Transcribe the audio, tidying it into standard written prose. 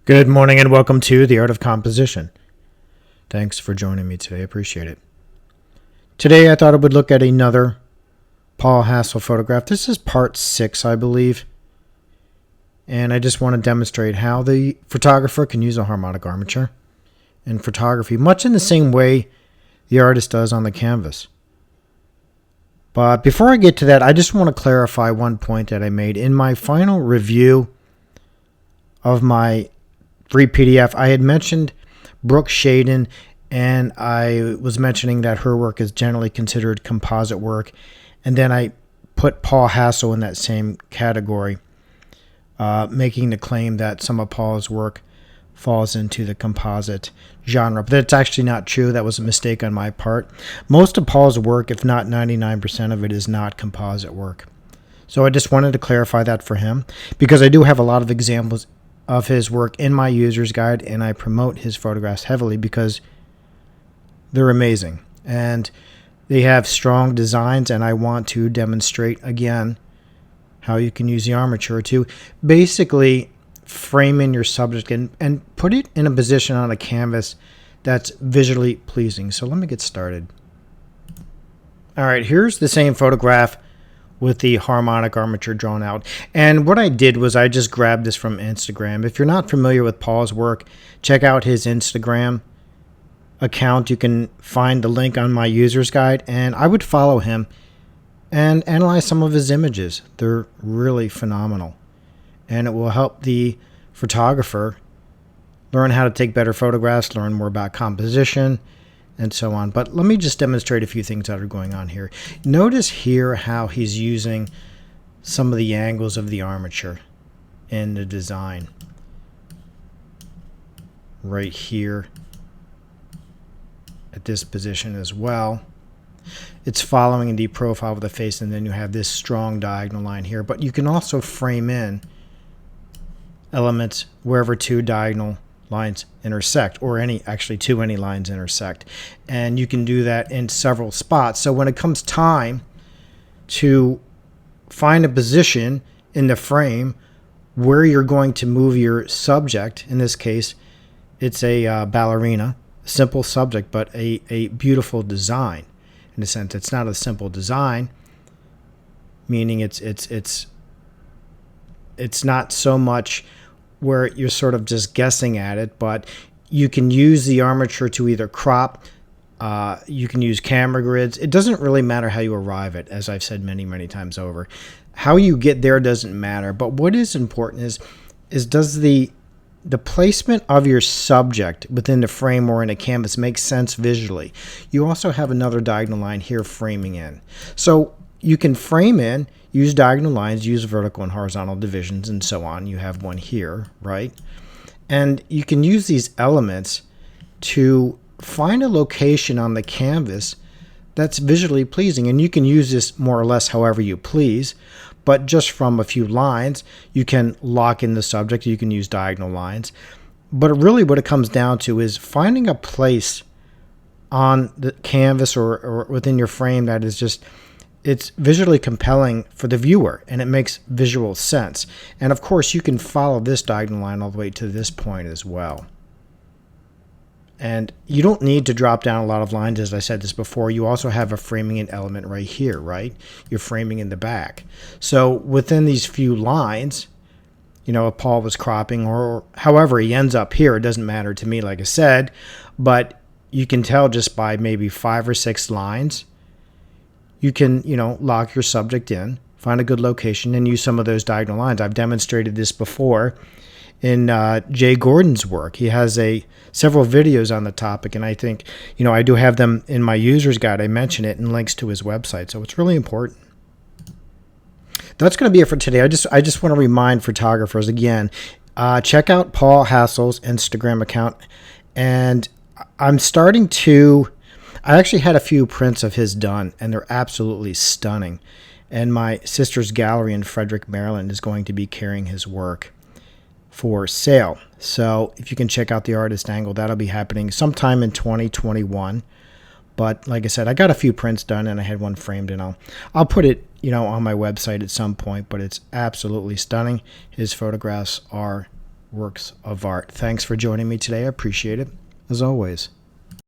Good morning and welcome to The Art of Composition. Thanks for joining me today. I appreciate it. Today I thought I would look at another Paul Hassell photograph. This is part 6, I believe. And I just want to demonstrate how the photographer can use a harmonic armature in photography, much in the same way the artist does on the canvas. But before I get to that, I just want to clarify one point that I made. In my final review of my free PDF, I had mentioned Brooke Shaden, and I was mentioning that her work is generally considered composite work, and then I put Paul Hassell in that same category, making the claim that some of Paul's work falls into the composite genre. But that's actually not true. That was a mistake on my part. Most of Paul's work, if not 99% of it, is not composite work. So I just wanted to clarify that for him, because I do have a lot of examples of his work in my user's guide, and I promote his photographs heavily because they're amazing and they have strong designs, and I want to demonstrate again how you can use the armature to basically frame in your subject and put it in a position on a canvas that's visually pleasing. So let me get started. All right, here's the same photograph with the harmonic armature drawn out. And what I did was I just grabbed this from Instagram. If you're not familiar with Paul's work, check out his Instagram account. You can find the link on my user's guide, and I would follow him and analyze some of his images. They're really phenomenal, and it will help the photographer learn how to take better photographs, learn more about composition, and so on. But let me just demonstrate a few things that are going on here. Notice here how he's using some of the angles of the armature in the design. Right here at this position as well. It's following the profile of the face, and then you have this strong diagonal line here. But you can also frame in elements wherever two diagonal lines intersect, or any lines intersect, and you can do that in several spots. So when it comes time to find a position in the frame where you're going to move your subject, in this case it's a ballerina, simple subject but a beautiful design. In a sense, it's not a simple design, meaning it's not so much where you're sort of just guessing at it, but you can use the armature to either crop, you can use camera grids. It doesn't really matter how you arrive at, as I've said many times over. How you get there doesn't matter, but what is important is does the placement of your subject within the frame or in a canvas make sense visually? You also have another diagonal line here framing in. So you can frame in, use diagonal lines, use vertical and horizontal divisions, and so on. You have one here, right? And you can use these elements to find a location on the canvas that's visually pleasing. And you can use this more or less however you please, but just from a few lines, you can lock in the subject. You can use diagonal lines. But really what it comes down to is finding a place on the canvas or within your frame that is just, it's visually compelling for the viewer, and it makes visual sense. And of course, you can follow this diagonal line all the way to this point as well. And you don't need to drop down a lot of lines, as I said this before. You also have a framing in element right here, right? You're framing in the back. So within these few lines, you know, if Paul was cropping or however he ends up here, it doesn't matter to me, like I said, but you can tell just by maybe 5 or 6 lines, you can, you know, lock your subject in, find a good location, and use some of those diagonal lines. I've demonstrated this before in Jay Gordon's work. He has several videos on the topic, and I think, you know, I do have them in my user's guide. I mention it and links to his website, so it's really important. That's going to be it for today. I just want to remind photographers again, check out Paul Hassell's Instagram account, and I actually had a few prints of his done, and they're absolutely stunning. And my sister's gallery in Frederick, Maryland is going to be carrying his work for sale. So if you can check out the artist angle, that'll be happening sometime in 2021. But like I said, I got a few prints done, and I had one framed, and I'll put it, you know, on my website at some point. But it's absolutely stunning. His photographs are works of art. Thanks for joining me today. I appreciate it, as always.